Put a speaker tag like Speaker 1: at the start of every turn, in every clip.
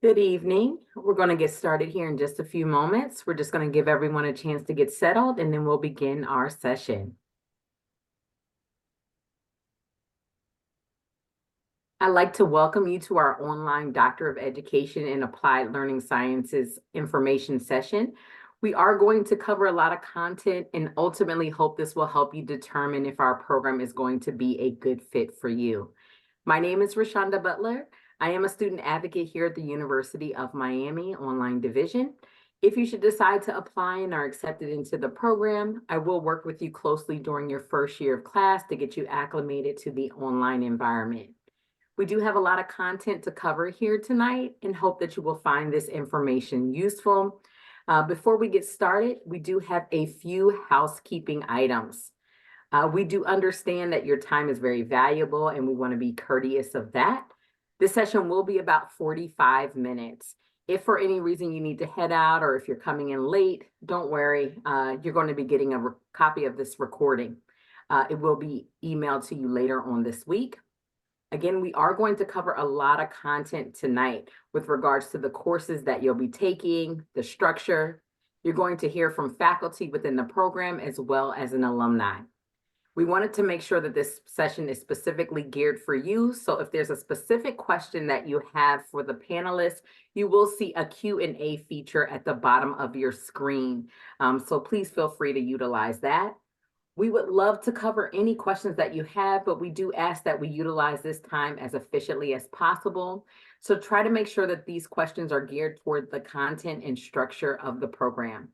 Speaker 1: Good evening. We're going to get started here in just a few moments. We're just going to give everyone a chance to get settled, and then we'll begin our session. I'd like to welcome you to our online Doctor of Education in Applied Learning Sciences information session. We are going to cover a lot of content and ultimately hope this will help you determine if our program is going to be a good fit for you. My name is Rashonda Butler. I am a student advocate here at the University of Miami Online Division. If you should decide to apply and are accepted into the program, I will work with you closely during your first year of class to get you acclimated to the online environment. We do have a lot of content to cover here tonight and hope that you will find this information useful. Before we get started, we do have a few housekeeping items. We do understand that your time is very valuable and we want to be courteous of that. This session will be about 45 minutes. If for any reason you need to head out or if you're coming in late, don't worry, you're going to be getting a copy of this recording. It will be emailed to you later on this week. Again, we are going to cover a lot of content tonight with regards to the courses that you'll be taking, the structure. You're going to hear from faculty within the program as well as an alumni. We wanted to make sure that this session is specifically geared for you. So if there's a specific question that you have for the panelists, you will see a Q&A feature at the bottom of your screen. So please feel free to utilize that. We would love to cover any questions that you have, but we do ask that we utilize this time as efficiently as possible. So try to make sure that these questions are geared toward the content and structure of the program.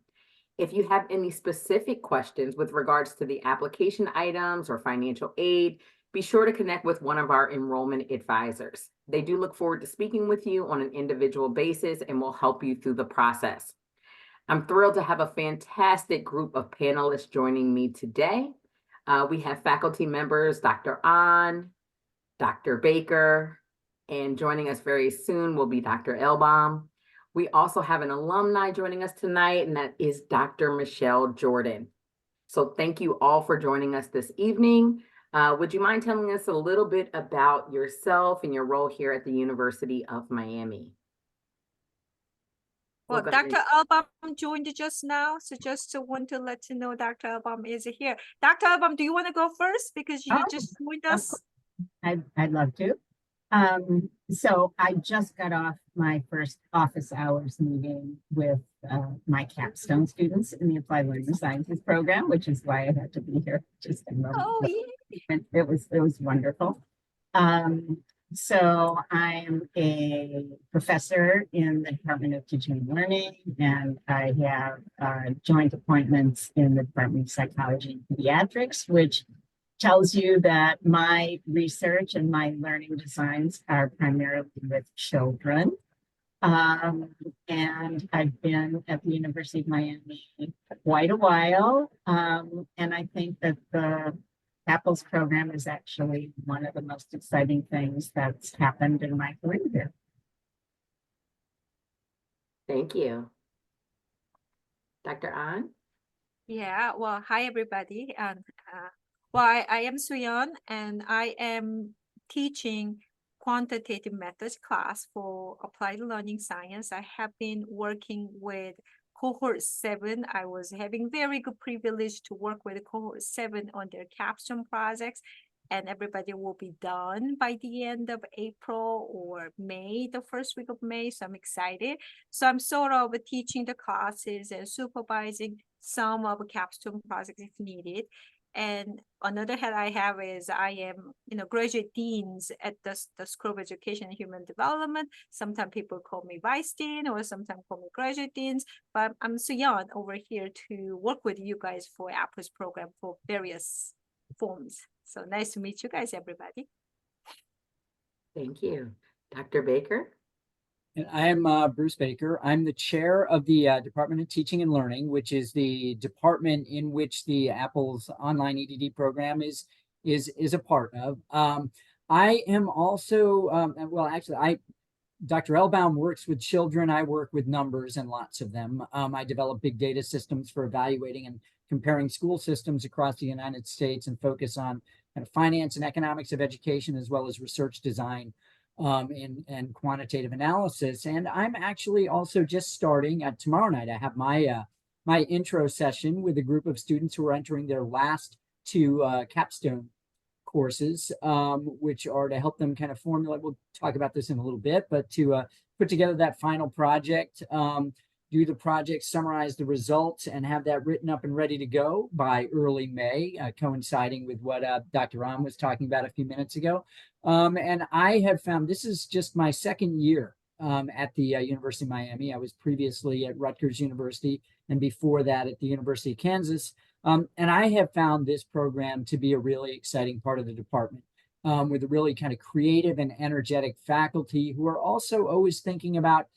Speaker 1: If you have any specific questions with regards to the application items or financial aid, be sure to connect with one of our enrollment advisors. They do look forward to speaking with you on an individual basis and will help you through the process. I'm thrilled to have a fantastic group of panelists joining me today. We have faculty members, Dr. Ahn, Dr. Baker, and joining us very soon will be Dr. Elbaum. We also have an alumni joining us tonight, and that is Dr. Michelle Jordan. So thank you all for joining us this evening. Would you mind telling us a little bit about yourself and your role here at the University of Miami?
Speaker 2: Well, Dr. Elbaum joined just now, so just want to let you know Dr. Elbaum is here. Dr. Elbaum, do you want to go first because you just joined us?
Speaker 3: I'd love to. So I just got off my first office hours meeting with my capstone students in the Applied Learning Sciences program, which is why I had to be here just a moment.
Speaker 2: Oh, yeah.
Speaker 3: It was wonderful. So I'm a professor in the Department of Teaching and Learning, and I have joint appointments in the Department of Psychology and Pediatrics, which tells you that my research and my learning designs are primarily with children. And I've been at the University of Miami quite a while. And I think that the Apple's program is actually one of the most exciting things that's happened in my career here.
Speaker 1: Thank you. Dr. Ahn?
Speaker 2: Yeah, well, hi, everybody. And well, I am Suyeon, and I am teaching quantitative methods class for applied learning science. I have been working with cohort 7. I was having very good privilege to work with cohort 7 on their capstone projects, and everybody will be done by the end of April or May, the first week of May. So I'm excited. So I'm sort of teaching the classes and supervising some of the capstone projects if needed. And another hat I have is I am, graduate deans at the School of Education and Human Development. Sometimes people call me vice dean or sometimes call me graduate deans, but I'm Suyeon over here to work with you guys for Apple's program for various forms. So nice to meet you guys, everybody.
Speaker 1: Thank you. Dr. Baker?
Speaker 4: And I'm Bruce Baker. I'm the chair of the Department of Teaching and Learning, which is the department in which the Apple's online EdD program is a part of. I am also, Dr. Elbaum works with children. I work with numbers and lots of them. I develop big data systems for evaluating and comparing school systems across the United States and focus on kind of finance and economics of education as well as research design in quantitative analysis. And I'm actually also just starting tomorrow night. I have my intro session with a group of students who are entering their last two capstone courses, which are to help them kind of formulate. We'll talk about this in a little bit, but to put together that final project, do the project, summarize the results, and have that written up and ready to go by early May, coinciding with what Dr. Ram was talking about a few minutes ago. And I have found this is just my second year at the University of Miami. I was previously at Rutgers University, and before that at the University of Kansas. And I have found this program to be a really exciting part of the department, with a really kind of creative and energetic faculty who are also always thinking about,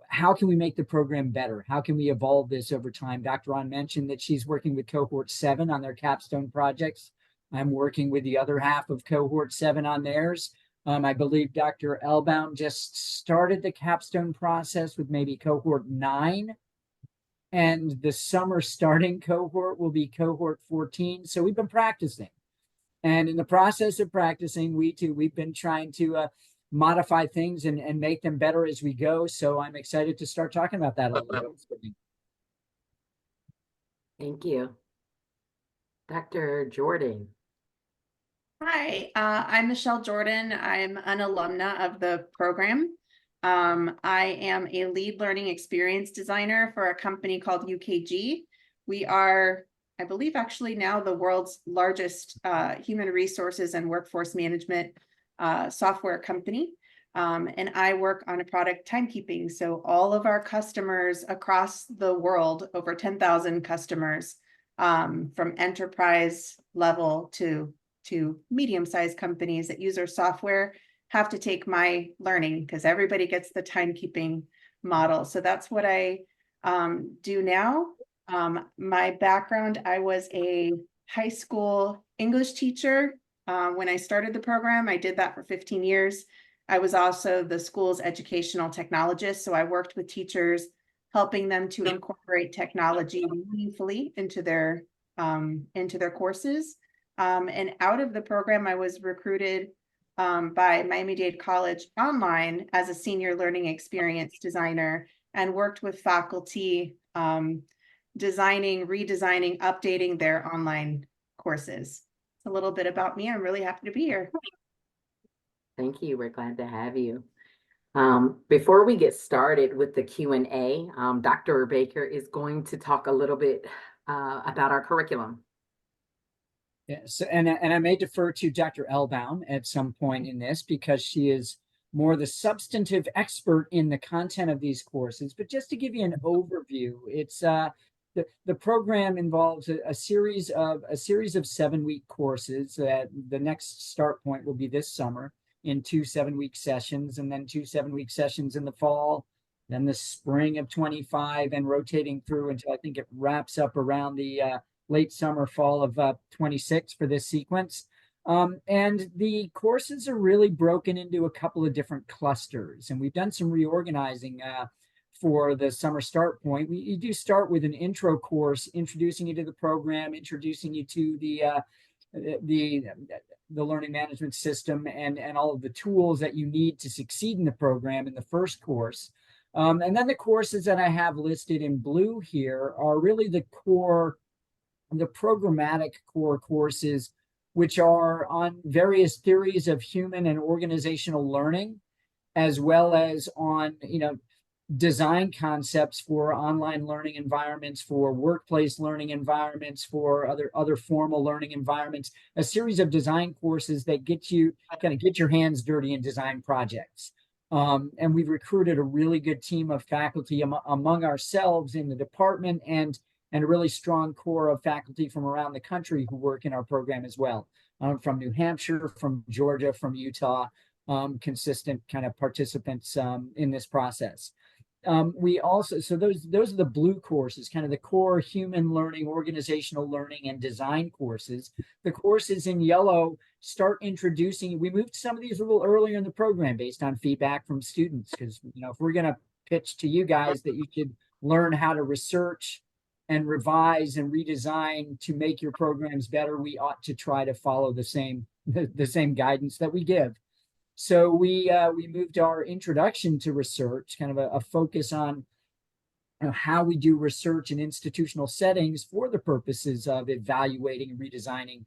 Speaker 4: how can we make the program better? How can we evolve this over time? Dr. Ron mentioned that she's working with cohort 7 on their capstone projects. I'm working with the other half of cohort 7 on theirs. I believe Dr. Elbaum just started the capstone process with maybe cohort 9. And the summer starting cohort will be cohort 14. So we've been practicing. And in the process of practicing, we've been trying to modify things and make them better as we go. So I'm excited to start talking about that a little bit.
Speaker 1: Thank you. Dr. Jordan.
Speaker 5: Hi, I'm Michelle Jordan. I'm an alumna of the program. I am a lead learning experience designer for a company called UKG. We are, I believe, actually now the world's largest human resources and workforce management software company. And I work on a product timekeeping. So all of our customers across the world, over 10,000 customers, from enterprise level to medium-sized companies that use our software, have to take my learning because everybody gets the timekeeping model. So that's what I do now. My background, I was a high school English teacher. When I started the program, I did that for 15 years. I was also the school's educational technologist. So I worked with teachers, helping them to incorporate technology meaningfully into their courses. And out of the program, I was recruited by Miami-Dade College online as a senior learning experience designer, and worked with faculty designing, redesigning, updating their online courses. It's a little bit about me. I'm really happy to be here.
Speaker 1: Thank you. We're glad to have you. Before we get started with the Q&A, Dr. Baker is going to talk a little bit about our curriculum.
Speaker 4: Yes, and I may defer to Dr. Elbaum at some point in this because she is more the substantive expert in the content of these courses. But just to give you an overview, it's the program involves a series of 7-week courses. That the next start point will be this summer in 2 7-week sessions, and then 2 7-week sessions in the fall, then the spring of 25, and rotating through until I think it wraps up around the late summer, fall of 26 for this sequence. And the courses are really broken into a couple of different clusters, and we've done some reorganizing for the summer start point. You do start with an intro course, introducing you to the program, introducing you to the learning management system and all of the tools that you need to succeed in the program in the first course. And then the courses that I have listed in blue here are really the programmatic core courses, which are on various theories of human and organizational learning, as well as on, design concepts for online learning environments, for workplace learning environments, for other formal learning environments, a series of design courses that get your hands dirty in design projects. And we've recruited a really good team of faculty among ourselves in the department, and a really strong core of faculty from around the country who work in our program as well, from New Hampshire, from Georgia, from Utah, consistent kind of participants in this process. We also, so those are the blue courses, kind of the core human learning, organizational learning, and design courses. The courses in yellow start introducing, we moved some of these a little earlier in the program based on feedback from students, because if we're going to pitch to you guys that you should learn how to research and revise and redesign to make your programs better, we ought to try to follow the same guidance that we give. So we moved our introduction to research, kind of a focus on how we do research in institutional settings for the purposes of evaluating and redesigning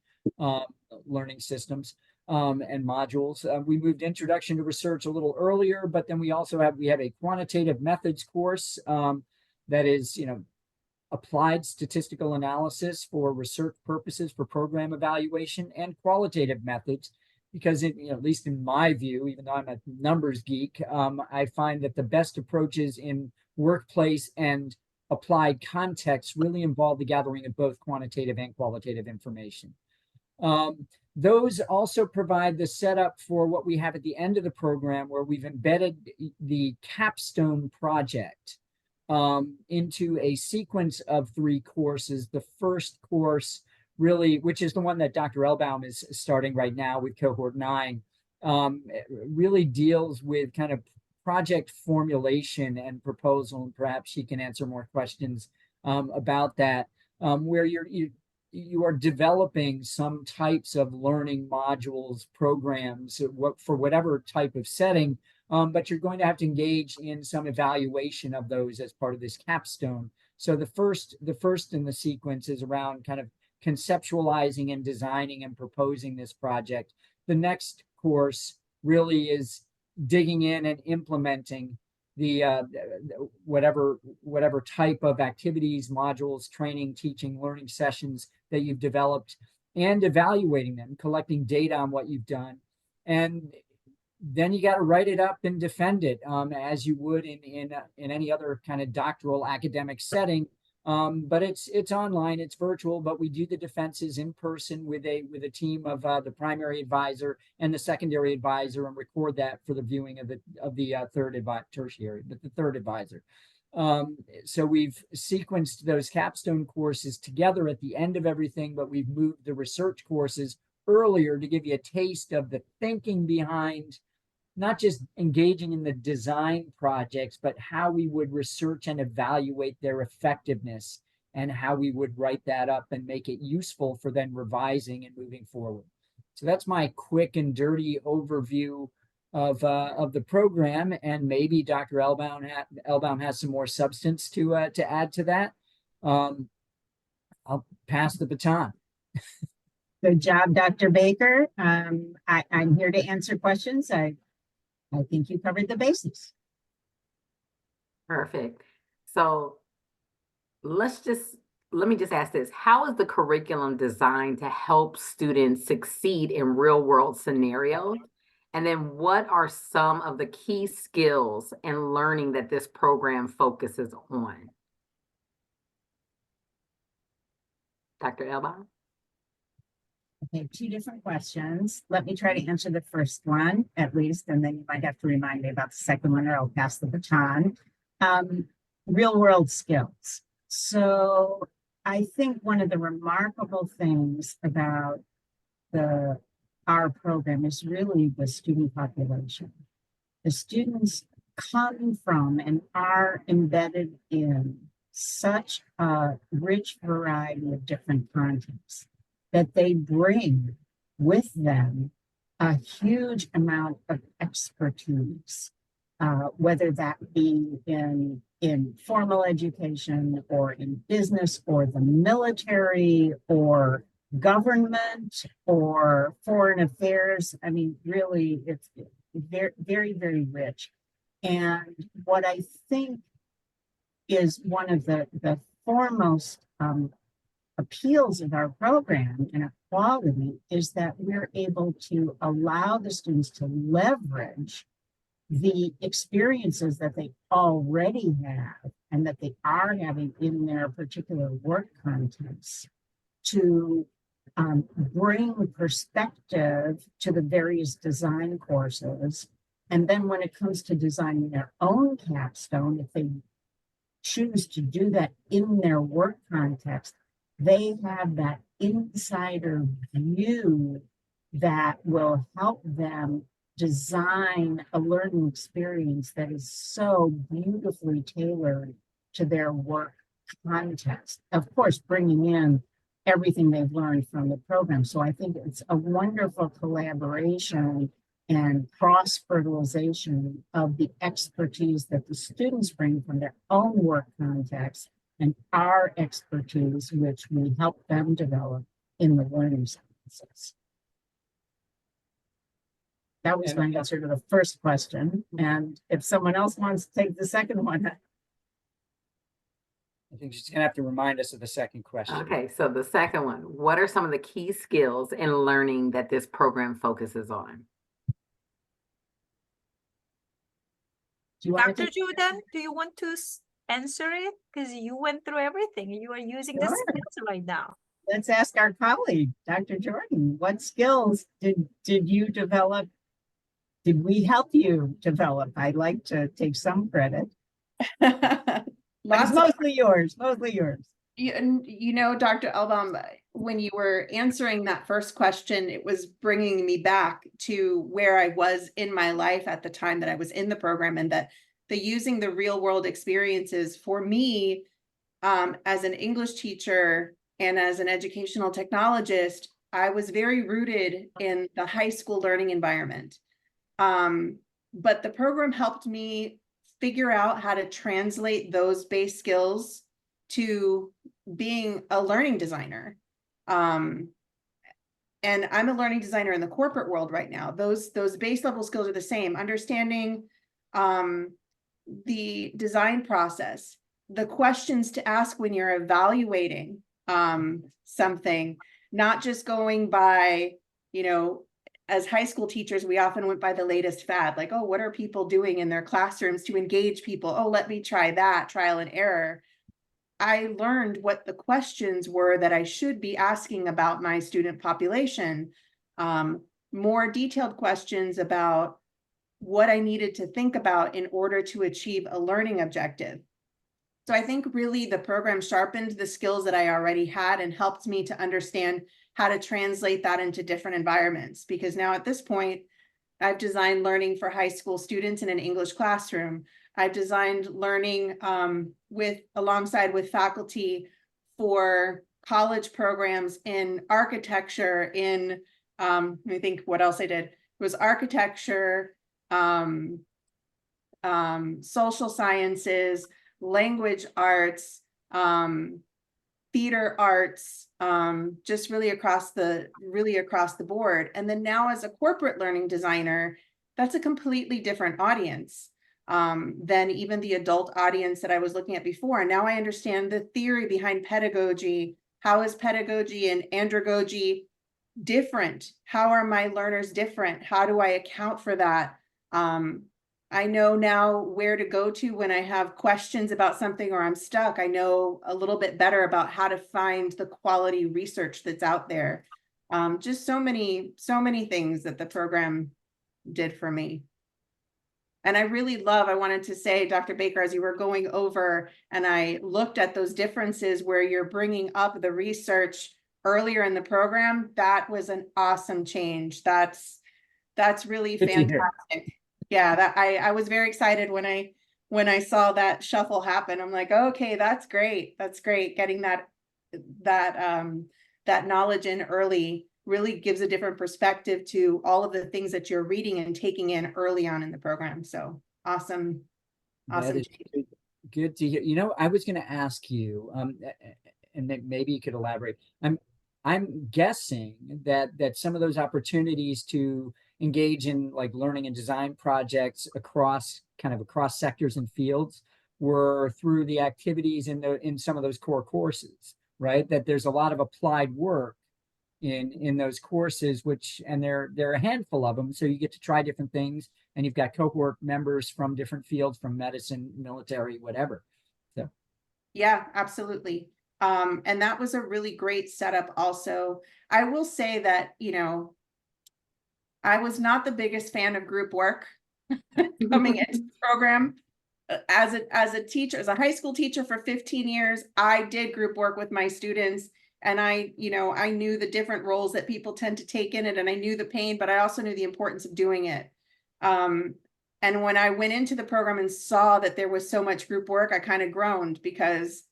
Speaker 4: learning systems and modules. We moved introduction to research a little earlier, but then we also have a quantitative methods course that is, applied statistical analysis for research purposes for program evaluation, and qualitative methods, because at least in my view, even though I'm a numbers geek, I find that the best approaches in workplace and applied context really involve the gathering of both quantitative and qualitative information. Those also provide the setup for what we have at the end of the program, where we've embedded the capstone project into a sequence of 3 courses. The first course, really, which is the one that Dr. Elbaum is starting right now with cohort 9, really deals with kind of project formulation and proposal, and perhaps she can answer more questions about that, where you are developing some types of learning modules, programs, for whatever type of setting, but you're going to have to engage in some evaluation of those as part of this capstone. So the first in the sequence is around kind of conceptualizing and designing and proposing this project. The next course really is digging in and implementing the whatever type of activities, modules, training, teaching, learning sessions that you've developed, and evaluating them, collecting data on what you've done. And then you got to write it up and defend it as you would in any other kind of doctoral academic setting. But it's online, it's virtual, but we do the defenses in person with a team of the primary advisor and the secondary advisor, and record that for the viewing of the third advisor. So we've sequenced those capstone courses together at the end of everything, but we've moved the research courses earlier to give you a taste of the thinking behind not just engaging in the design projects, but how we would research and evaluate their effectiveness, and how we would write that up and make it useful for then revising and moving forward. So that's my quick and dirty overview of the program, and maybe Dr. Elbaum has some more substance to add to that. I'll pass the baton.
Speaker 3: Good job, Dr. Baker. I'm here to answer questions. I think you covered the basics.
Speaker 1: Perfect. So let me just ask this. How is the curriculum designed to help students succeed in real world scenarios? And then what are some of the key skills and learning that this program focuses on? Dr. Elbaum?
Speaker 3: Okay, 2 different questions. Let me try to answer the first one at least, and then you might have to remind me about the second one, or I'll pass the baton. Real world skills. So I think one of the remarkable things about our program is really the student population. The students come from and are embedded in such a rich variety of different contexts that they bring with them a huge amount of expertise, whether that be in formal education, or in business, or the military, or government, or foreign affairs. I mean, really, it's very, very, very rich. And what I think is one of the foremost appeals of our program and quality is that we're able to allow the students to leverage the experiences that they already have and that they are having in their particular work context to bring perspective to the various design courses. And then when it comes to designing their own capstone, if they choose to do that in their work context, they have that insider view that will help them design a learning experience that is so beautifully tailored to their work context. Of course, bringing in everything they've learned from the program. So I think it's a wonderful collaboration and cross-fertilization of the expertise that the students bring from their own work context and our expertise, which we help them develop in the learning sciences. That was my answer to the first question. And if someone else wants to take the second one.
Speaker 4: I think she's gonna have to remind us of the second question.
Speaker 1: Okay, so the second one, what are some of the key skills in learning that this program focuses on?
Speaker 3: Do you want to
Speaker 2: Dr.
Speaker 3: take-
Speaker 2: Jordan, do you want to answer it? Because you went through everything. You are using the
Speaker 3: Sure.
Speaker 2: skills right now.
Speaker 3: Let's ask our colleague, Dr. Jordan, what skills did you develop? Did we help you develop? I'd like to take some credit. But it's mostly yours, mostly yours.
Speaker 5: You know, Dr. Elbaum, when you were answering that first question, it was bringing me back to where I was in my life at the time that I was in the program, and that the using the real world experiences for me, as an English teacher and as an educational technologist, I was very rooted in the high school learning environment. But the program helped me figure out how to translate those base skills to being a learning designer. And I'm a learning designer in the corporate world right now. Those base level skills are the same. Understanding the design process, the questions to ask when you're evaluating something, not just going by, you know, as high school teachers, we often went by the latest fad, like, oh, what are people doing in their classrooms to engage people? Oh, let me try that, trial and error. I learned what the questions were that I should be asking about my student population. More detailed questions about what I needed to think about in order to achieve a learning objective. So I think really the program sharpened the skills that I already had and helped me to understand how to translate that into different environments. Because now at this point, I've designed learning for high school students in an English classroom. I've designed learning alongside with faculty for college programs in architecture, in let me think what else I did. It was architecture, social sciences, language arts, theater arts, just really across the board. And then now as a corporate learning designer, that's a completely different audience than even the adult audience that I was looking at before. And now I understand the theory behind pedagogy. How is pedagogy and andragogy different? How are my learners different? How do I account for that? I know now where to go to when I have questions about something or I'm stuck. I know a little bit better about how to find the quality research that's out there. Just so many things that the program did for me. And I really I wanted to say, Dr. Baker, as you were going over and I looked at those differences where you're bringing up the research earlier in the program, that was an awesome change. That's really fantastic. Yeah, that I was very excited when I saw that shuffle happen. I'm like, okay, that's great. That's great. Getting that knowledge in early really gives a different perspective to all of the things that you're reading and taking in early on in the program. So awesome. Awesome.
Speaker 4: Good to hear. You know, I was going to ask you, and maybe you could elaborate. I'm guessing that some of those opportunities to engage in like learning and design projects across sectors and fields were through the activities in some of those core courses, right? That there's a lot of applied work in those courses, and there are a handful of them. So you get to try different things, and you've got cohort members from different fields, from medicine, military, whatever. So
Speaker 5: yeah, absolutely. And that was a really great setup also. I will say that, you know, I was not the biggest fan of group work coming into the program. As a teacher, as a high school teacher for 15 years, I did group work with my students. And I knew the different roles that people tend to take in it, and I knew the pain, but I also knew the importance of doing it. And when I went into the program and saw that there was so much group work, I kind of groaned, because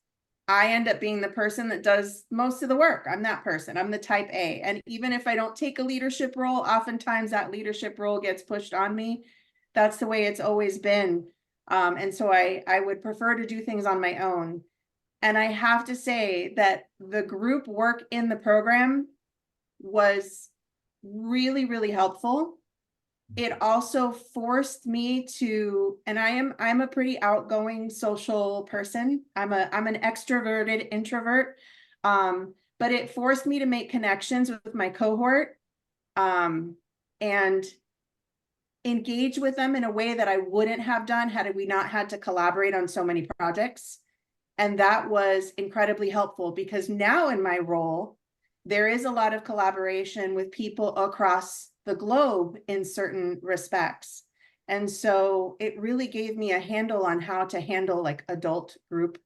Speaker 5: I end up being the person that does most of the work. I'm that person. I'm the type A. And even if I don't take a leadership role, oftentimes that leadership role gets pushed on me. That's the way it's always been. And so I would prefer to do things on my own. And I have to say that the group work in the program was really, really helpful. It also forced me to, and I'm a pretty outgoing social person. I'm an extroverted introvert. But it forced me to make connections with my cohort, and engage with them in a way that I wouldn't have done had we not had to collaborate on so many projects. And that was incredibly helpful because now in my role, there is a lot of collaboration with people across the globe in certain respects. And so it really gave me a handle on how to handle like adult group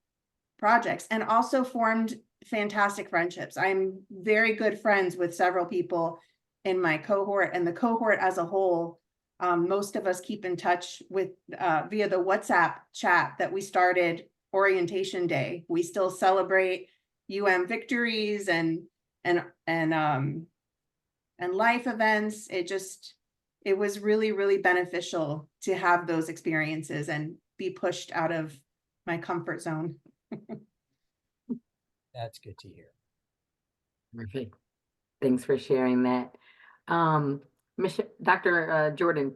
Speaker 5: projects, and also formed fantastic friendships. I'm very good friends with several people in my cohort, and the cohort as a whole. Most of us keep in touch with via the WhatsApp chat that we started orientation day. We still celebrate victories and life events. It was really, really beneficial to have those experiences and be pushed out of my comfort zone.
Speaker 4: That's good to hear.
Speaker 1: Perfect. Thanks for sharing that. Dr. Jordan,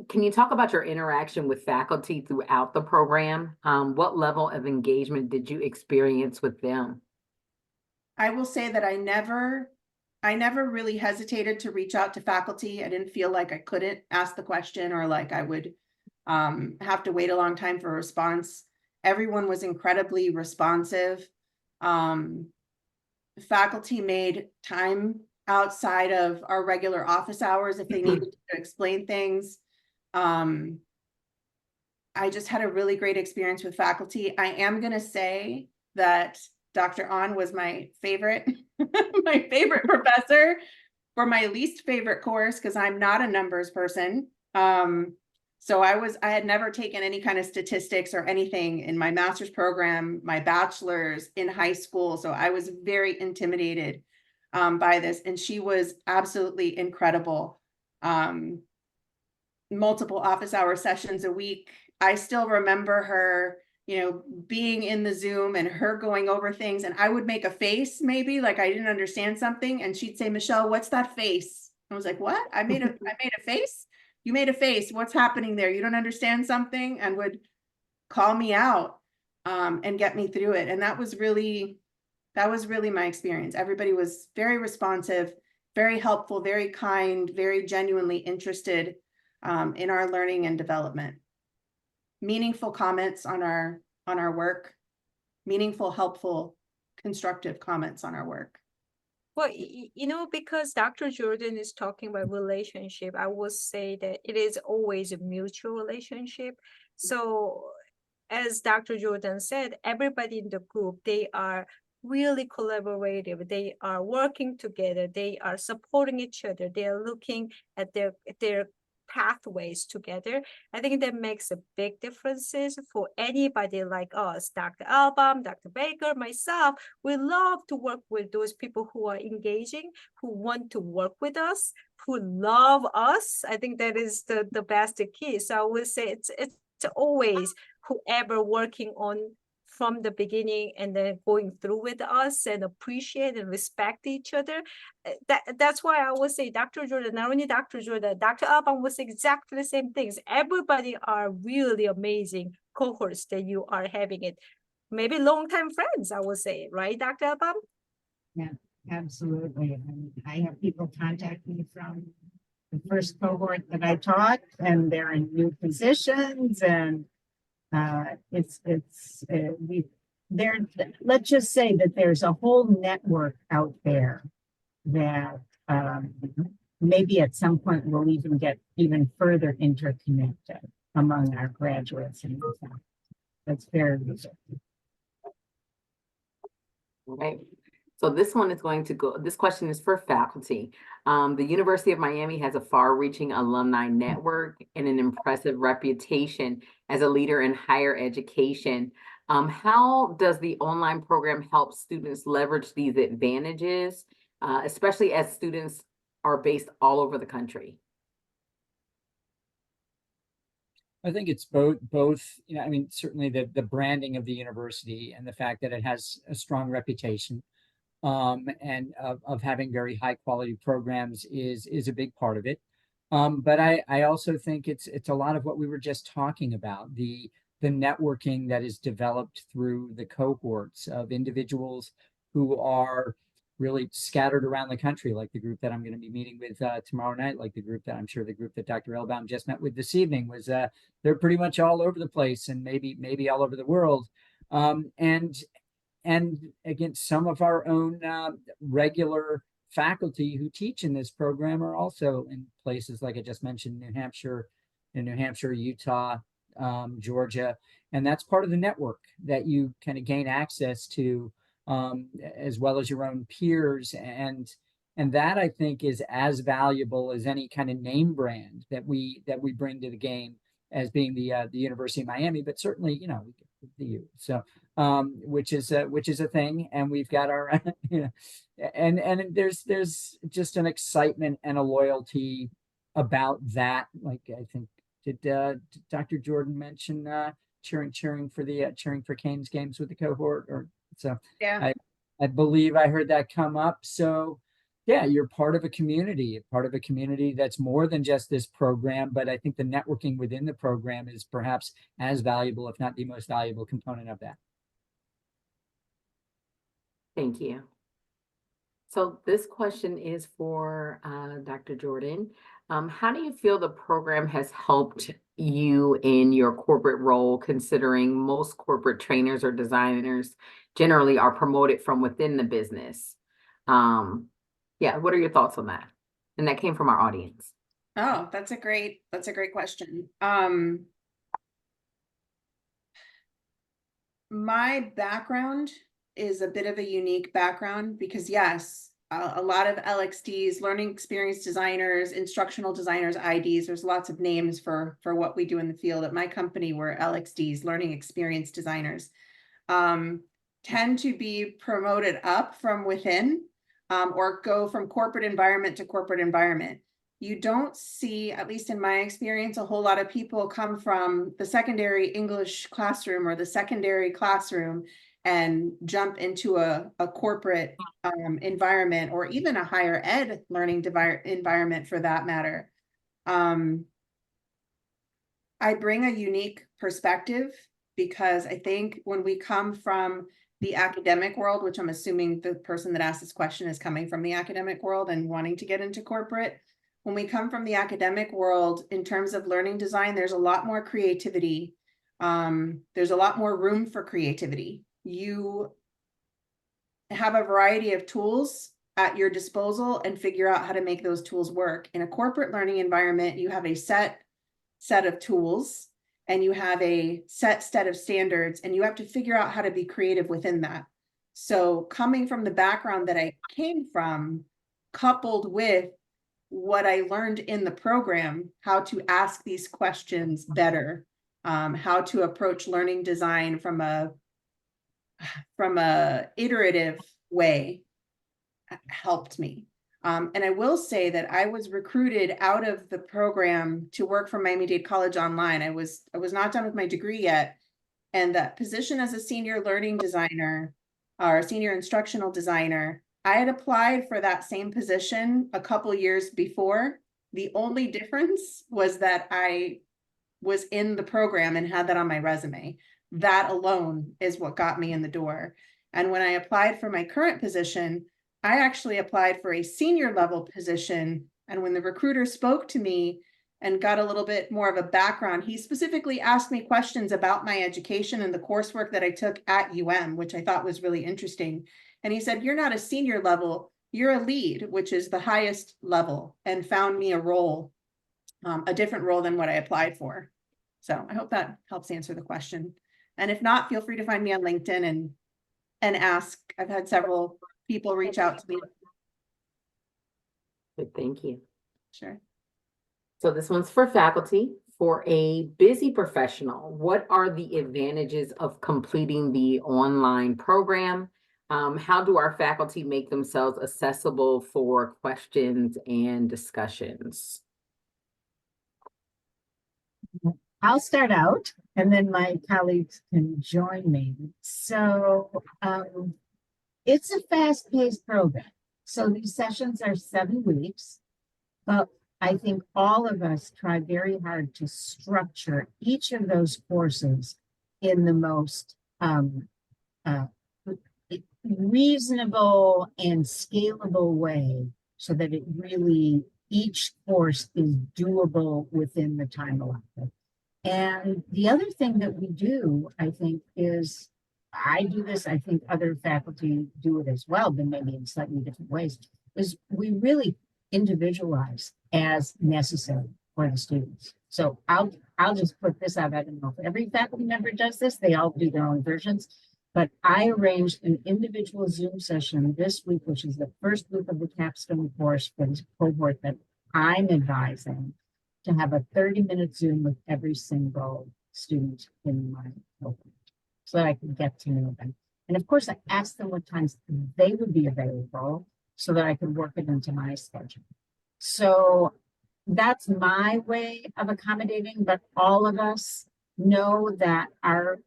Speaker 1: can you talk about your interaction with faculty throughout the program? What level of engagement did you experience with them?
Speaker 5: I will say that I never really hesitated to reach out to faculty. I didn't feel like I couldn't ask the question or like I would have to wait a long time for a response. Everyone was incredibly responsive. Faculty made time outside of our regular office hours if they needed to explain things. I just had a really great experience with faculty. I am going to say that Dr. An was my favorite, my favorite professor for my least favorite course, because I'm not a numbers person. So I had never taken any kind of statistics or anything in my master's program, my bachelor's in high school. So I was very intimidated by this, and she was absolutely incredible. Multiple office hour sessions a week. I still remember her, being in the Zoom and her going over things, and I would make a face, maybe like I didn't understand something, and she'd say, "Michelle, what's that face?" I was like, "What? I made a face? You made a face. What's happening there? You don't understand something?" And would call me out and get me through it. And that was really my experience. Everybody was very responsive, very helpful, very kind, very genuinely interested in our learning and development. Meaningful comments on our work, meaningful, helpful, constructive comments on our work.
Speaker 2: Well, because Dr. Jordan is talking about relationship, I would say that it is always a mutual relationship. So as Dr. Jordan said, everybody in the group, they are really collaborative. They are working together. They are supporting each other. They are looking at their pathways together. I think that makes a big differences for anybody like us, Dr. Albam, Dr. Baker, myself. We love to work with those people who are engaging, who want to work with us, who love us. I think that is the best key. So I would say it's always whoever working on from the beginning and then going through with us and appreciate and respect each other. That's why I would say Dr. Jordan, not only Dr. Jordan, Dr. Alban was exactly the same things. Everybody are really amazing cohorts that you are having it. Maybe long-time friends, I would say, right, Dr. Alban?
Speaker 3: Yeah, absolutely. And I have people contact me from the first cohort that I taught, and they're in new positions, and let's just say that there's a whole network out there that maybe at some point we'll even get even further interconnected among our graduates and faculty. That's very good.
Speaker 1: Right. So this question is for faculty. The University of Miami has a far-reaching alumni network and an impressive reputation as a leader in higher education. How does the online program help students leverage these advantages, especially as students are based all over the country?
Speaker 4: I think it's both, I mean, certainly the branding of the university and the fact that it has a strong reputation, and of having very high quality programs is a big part of it. But I also think it's a lot of what we were just talking about, the networking that is developed through the cohorts of individuals who are really scattered around the country, like the group that I'm going to be meeting with tomorrow night, like the group that Dr. Elbaum just met with this evening was they're pretty much all over the place, and maybe all over the world. And again, some of our own regular faculty who teach in this program are also in places like I just mentioned, New Hampshire, Utah, Georgia, and that's part of the network that you kind of gain access to, as well as your own peers, and that I think is as valuable as any kind of name brand that we bring to the game as being the University of Miami, but certainly the U. So which is a thing, and we've got our and there's just an excitement and a loyalty about that. Like I think did Dr. Jordan mention cheering for Canes games with the cohort, or so
Speaker 5: Yeah.
Speaker 4: I believe I heard that come up. So yeah, you're part of a community that's more than just this program, but I think the networking within the program is perhaps as valuable, if not the most valuable component of that.
Speaker 1: Thank you. So this question is for Dr. Jordan. How do you feel the program has helped you in your corporate role, considering most corporate trainers or designers generally are promoted from within the business? Yeah, what are your thoughts on that? And that came from our audience.
Speaker 5: Oh, that's a great question. My background is a bit of a unique background because yes, a lot of LXDs, learning experience designers, instructional designers, IDs, there's lots of names for what we do in the field. At my company, we're LXDs, learning experience designers, tend to be promoted up from within, or go from corporate environment to corporate environment. You don't see, at least in my experience, a whole lot of people come from the secondary English classroom or the secondary classroom and jump into a corporate environment, or even a higher ed learning environment for that matter. I bring a unique perspective because I think when we come from the academic world, which I'm assuming the person that asked this question is coming from the academic world and wanting to get into corporate. When we come from the academic world, in terms of learning design, there's a lot more creativity. There's a lot more room for creativity. You have a variety of tools at your disposal and figure out how to make those tools work. In a corporate learning environment, you have a set of tools and you have a set of standards, and you have to figure out how to be creative within that. So coming from the background that I came from, coupled with what I learned in the program, how to ask these questions better, how to approach learning design from a iterative way, helped me. And I will say that I was recruited out of the program to work for Miami-Dade College Online. I was not done with my degree yet. And that position as a senior learning designer or senior instructional designer, I had applied for that same position a couple years before. The only difference was that I was in the program and had that on my resume. That alone is what got me in the door. And when I applied for my current position, I actually applied for a senior level position. And when the recruiter spoke to me and got a little bit more of a background, he specifically asked me questions about my education and the coursework that I took at which I thought was really interesting. And he said, "You're not a senior level, you're a lead," which is the highest level, and found me a role, a different role than what I applied for. So I hope that helps answer the question. And if not, feel free to find me on LinkedIn and ask. I've had several people reach out to me.
Speaker 1: Good, thank you.
Speaker 5: Sure.
Speaker 1: So this one's for faculty. For a busy professional, what are the advantages of completing the online program? How do our faculty make themselves accessible for questions and discussions?
Speaker 3: I'll start out and then my colleagues can join me. So it's a fast-paced program. So these sessions are 7 weeks, but I think all of us try very hard to structure each of those courses in the most reasonable and scalable way so that it really, each course is doable within the time allotted. And the other thing that we do, I think, is I do this, I think other faculty do it as well, but maybe in slightly different ways, is we really individualize as necessary for the students. So I'll just put this out. I don't know if every faculty member does this, they all do their own versions, but I arranged an individual Zoom session this week, which is the first week of the capstone course for this cohort that I'm advising, to have a 30-minute Zoom with every single student in my cohort so that I can get to know them. And of course, I asked them what times they would be available so that I could work it into my schedule. So that's my way of accommodating, but all of us know that our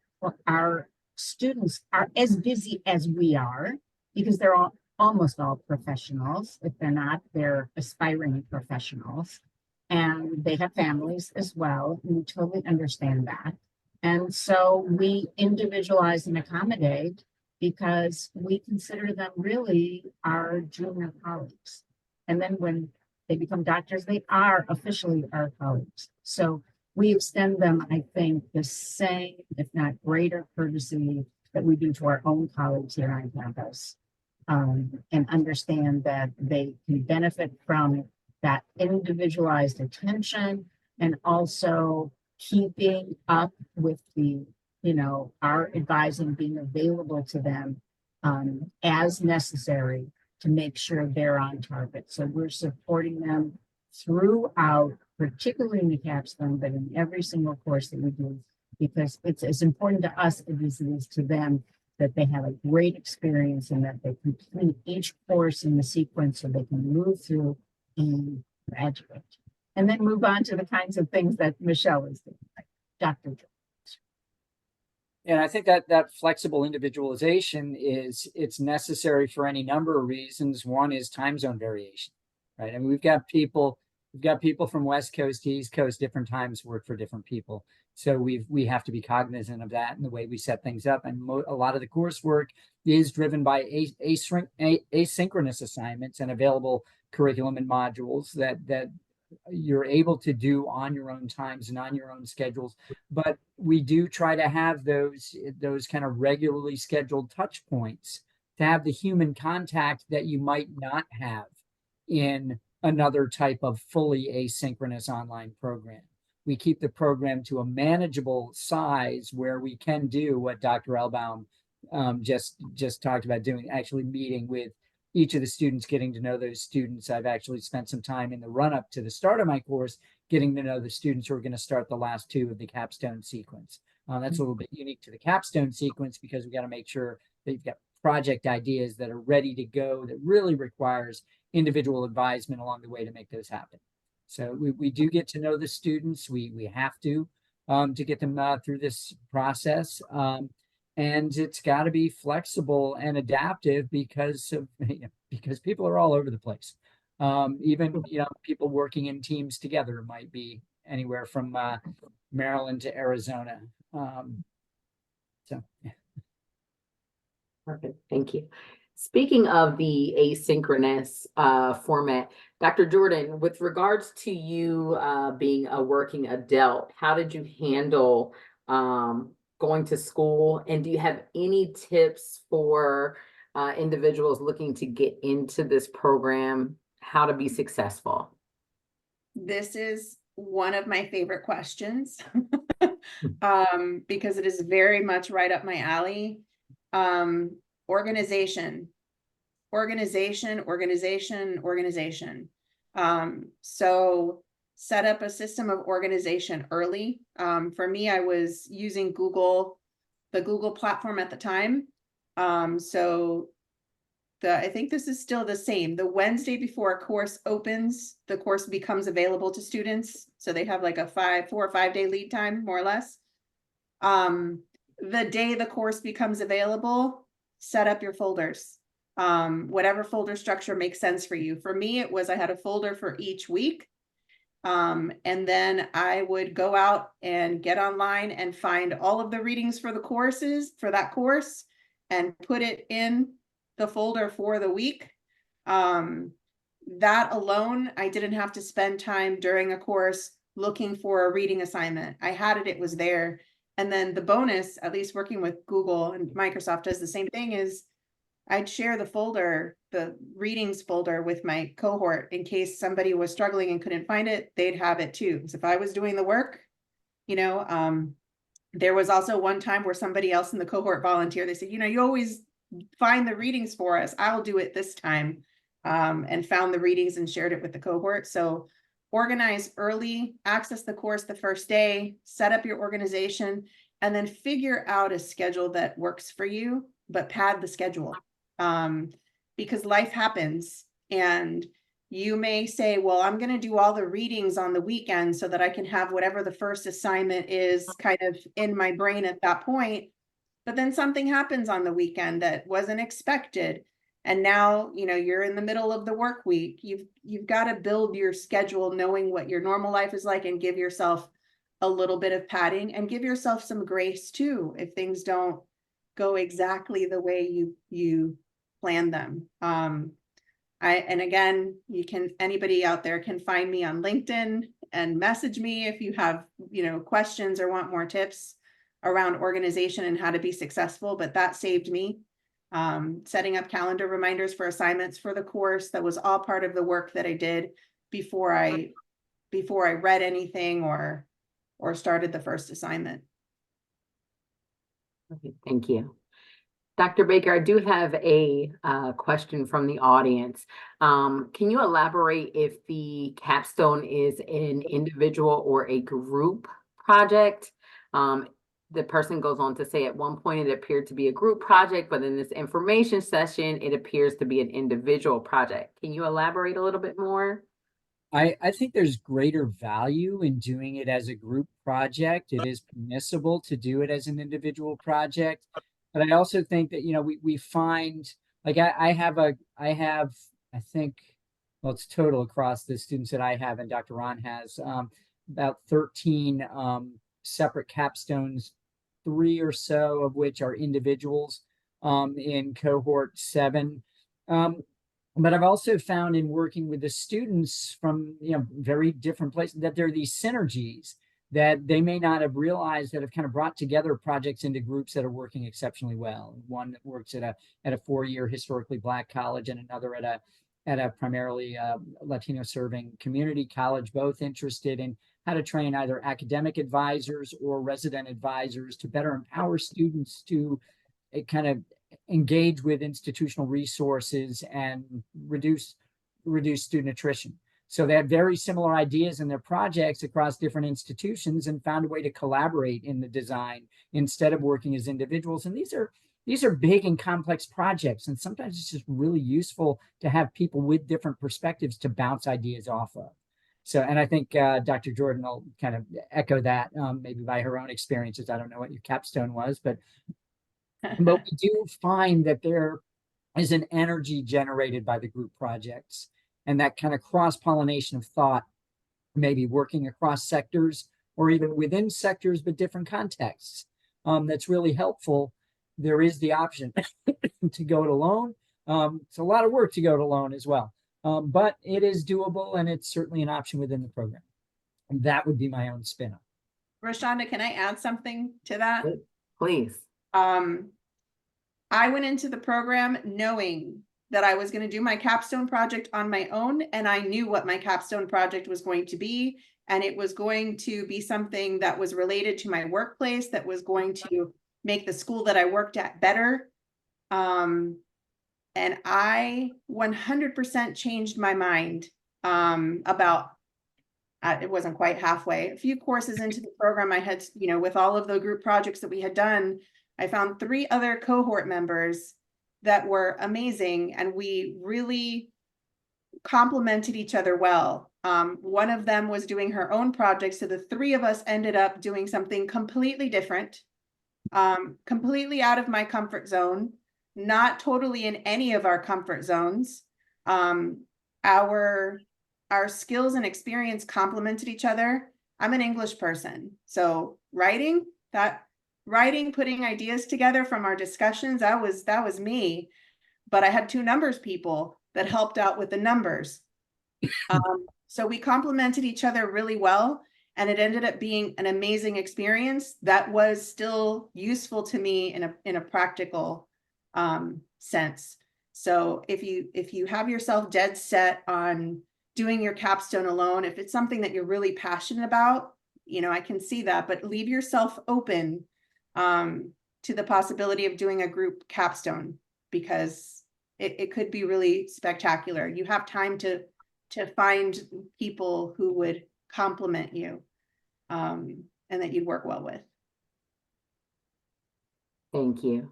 Speaker 3: students are as busy as we are because they're almost all professionals. If they're not, they're aspiring professionals. And they have families as well. We totally understand that. And so we individualize and accommodate because we consider them really our junior colleagues. And then when they become doctors, they are officially our colleagues. So we extend them, I think, the same, if not greater courtesy that we do to our own colleagues here on campus, and understand that they can benefit from that individualized attention and also keeping up with the, our advising, being available to them as necessary to make sure they're on target. So we're supporting them throughout, particularly in the capstone, but in every single course that we do, because it's as important to us as it is to them that they have a great experience and that they complete each course in the sequence so they can move through and graduate. And then move on to the kinds of things that Michelle is doing, like Dr.
Speaker 4: And I think that flexible individualization it's necessary for any number of reasons. One is time zone variation, right? I mean, we've got people from West Coast to East Coast, different times work for different people. So we have to be cognizant of that in the way we set things up. And a lot of the coursework is driven by asynchronous assignments and available curriculum and modules that you're able to do on your own times and on your own schedules. But we do try to have those kind of regularly scheduled touch points to have the human contact that you might not have in another type of fully asynchronous online program. We keep the program to a manageable size where we can do what Dr. Elbaum just talked about doing, actually meeting with each of the students, getting to know those students. I've actually spent some time in the run up to the start of my course, getting to know the students who are going to start the last 2 of the capstone sequence. That's a little bit unique to the capstone sequence because we got to make sure that you've got project ideas that are ready to go that really requires individual advisement along the way to make those happen. So we do get to know the students. We have to get them through this process. And it's got to be flexible and adaptive because people are all over the place. Even people working in teams together might be anywhere from Maryland to Arizona. So yeah.
Speaker 1: Perfect. Thank you. Speaking of the asynchronous format, Dr. Jordan, with regards to you being a working adult, how did you handle going to school? And do you have any tips for individuals looking to get into this program, how to be successful?
Speaker 5: This is one of my favorite questions because it is very much right up my alley. Organization. So set up a system of organization early. For me, I was using the Google platform at the time. So I think this is still the same. The Wednesday before a course opens, the course becomes available to students. So they have like a 4 or 5 day lead time, more or less. The day the course becomes available, set up your folders. Whatever folder structure makes sense for you. For me, it was I had a folder for each week. And then I would go out and get online and find all of the readings for the courses for that course and put it in the folder for the week. That alone, I didn't have to spend time during a course looking for a reading assignment. I had it, it was there. And then the bonus, at least working with Google and Microsoft does the same thing, is I'd share the folder, the readings folder with my cohort in case somebody was struggling and couldn't find it, they'd have it too. So if I was doing the work, there was also one time where somebody else in the cohort volunteered. They said, you always find the readings for us. I'll do it this time. And found the readings and shared it with the cohort. So organize early, access the course the first day, set up your organization, and then figure out a schedule that works for you, but pad the schedule. Because life happens and you may say, well, I'm going to do all the readings on the weekend so that I can have whatever the first assignment is kind of in my brain at that point. But then something happens on the weekend that wasn't expected. And now, you're in the middle of the work week. You've got to build your schedule knowing what your normal life is like and give yourself a little bit of padding and give yourself some grace too if things don't go exactly the way you plan them. And again, anybody out there can find me on LinkedIn and message me if you have, questions or want more tips around organization and how to be successful. But that saved me. Setting up calendar reminders for assignments for the course. That was all part of the work that I did before I read anything or started the first assignment.
Speaker 1: Okay, thank you. Dr. Baker, I do have a question from the audience. Can you elaborate if the capstone is an individual or a group project? The person goes on to say at one point it appeared to be a group project, but in this information session, it appears to be an individual project. Can you elaborate a little bit more?
Speaker 4: I think there's greater value in doing it as a group project. It is permissible to do it as an individual project. But I also think that, we find, like I think, well, it's total across the students that I have and Dr. Ron has, about 13 separate capstones, 3 or so of which are individuals in cohort 7. But I've also found in working with the students from very different places that there are these synergies that they may not have realized that have kind of brought together projects into groups that are working exceptionally well. One that works at a 4-year historically Black college and another at a primarily Latino serving community college, both interested in how to train either academic advisors or resident advisors to better empower students to kind of engage with institutional resources and reduce student attrition. So they had very similar ideas in their projects across different institutions and found a way to collaborate in the design instead of working as individuals. And these are big and complex projects. And sometimes it's just really useful to have people with different perspectives to bounce ideas off of. So, and I think Dr. Jordan will kind of echo that maybe by her own experiences. I don't know what your capstone was, but we do find that there is an energy generated by the group projects. And that kind of cross-pollination of thought, maybe working across sectors or even within sectors, but different contexts, that's really helpful. There is the option to go it alone. It's a lot of work to go it alone as well, but it is doable and it's certainly an option within the program. And that would be my own spin on.
Speaker 5: Rashonda, can I add something to that?
Speaker 1: Please.
Speaker 5: I went into the program knowing that I was going to do my capstone project on my own, and I knew what my capstone project was going to be, and it was going to be something that was related to my workplace, that was going to make the school that I worked at better. And I 100% changed my mind about It wasn't quite halfway. A few courses into the program, I had, with all of the group projects that we had done, I found 3 other cohort members that were amazing, and we really complemented each other well. One of them was doing her own project, so the 3 of us ended up doing something completely different, completely out of my comfort zone, not totally in any of our comfort zones. Our skills and experience complemented each other. I'm an English person, so writing, putting ideas together from our discussions, that was me. But I had 2 numbers people that helped out with the numbers. So we complemented each other really well, and it ended up being an amazing experience that was still useful to me in a practical sense. So if you have yourself dead set on doing your capstone alone, if it's something that you're really passionate about, I can see that, but leave yourself open to the possibility of doing a group capstone, because it could be really spectacular. You have time to find people who would complement you, and that you'd work well with.
Speaker 1: Thank you.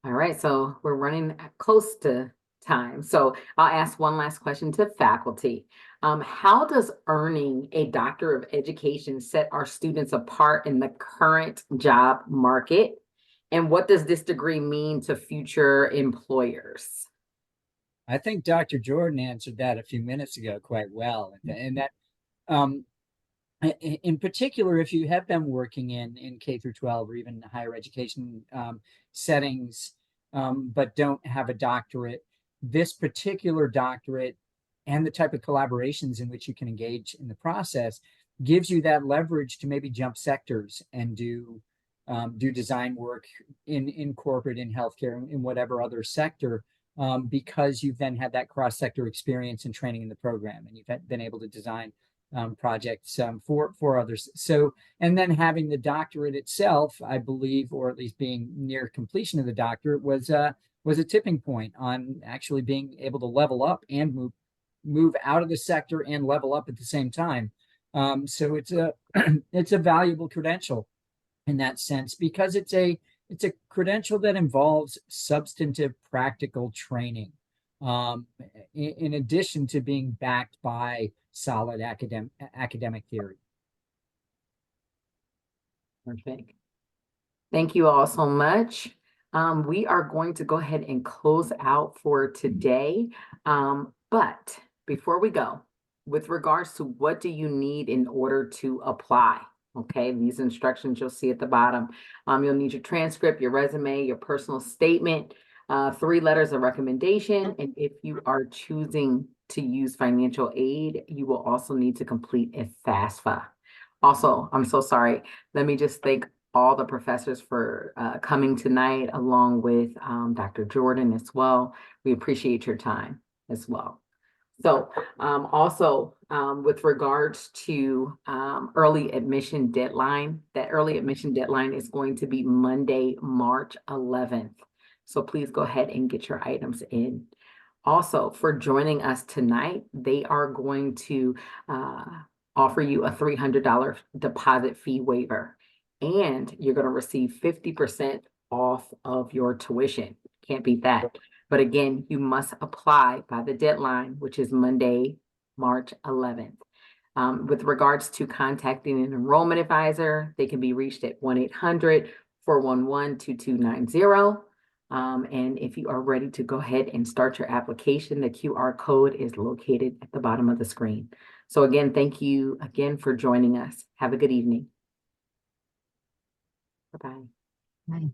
Speaker 1: All right, so we're running close to time. So I'll ask one last question to faculty. How does earning a Doctor of Education set our students apart in the current job market? And what does this degree mean to future employers?
Speaker 4: I think Dr. Jordan answered that a few minutes ago quite well. And that, in particular, if you have been working in K through 12 or even higher education settings, but don't have a doctorate, this particular doctorate and the type of collaborations in which you can engage in the process gives you that leverage to maybe jump sectors and do design work in corporate, in healthcare, in whatever other sector, because you've then had that cross-sector experience and training in the program, and you've been able to design projects for others. So, and then having the doctorate itself, I believe, or at least being near completion of the doctorate, was a tipping point on actually being able to level up and move out of the sector and level up at the same time. So it's a it's a valuable credential in that sense, because it's a credential that involves substantive practical training, in addition to being backed by solid academic theory.
Speaker 1: Perfect. Thank you all so much. We are going to go ahead and close out for today. But before we go, with regards to what do you need in order to apply? Okay, these instructions you'll see at the bottom. You'll need your transcript, your resume, your personal statement, 3 letters of recommendation. And if you are choosing to use financial aid, you will also need to complete a FAFSA. Also, I'm so sorry. Let me just thank all the professors for coming tonight, along with Dr. Jordan as well. We appreciate your time as well. So also with regards to early admission deadline, that early admission deadline is going to be Monday, March 11th. So please go ahead and get your items in. Also, for joining us tonight, they are going to offer you a $300 deposit fee waiver, and you're going to receive 50% off of your tuition. Can't beat that. But again, you must apply by the deadline, which is Monday, March 11th. With regards to contacting an enrollment advisor, they can be reached at 1-800-411-2290. And if you are ready to go ahead and start your application, the QR code is located at the bottom of the screen. So again, thank you again for joining us. Have a good evening. Bye-bye.
Speaker 3: Bye.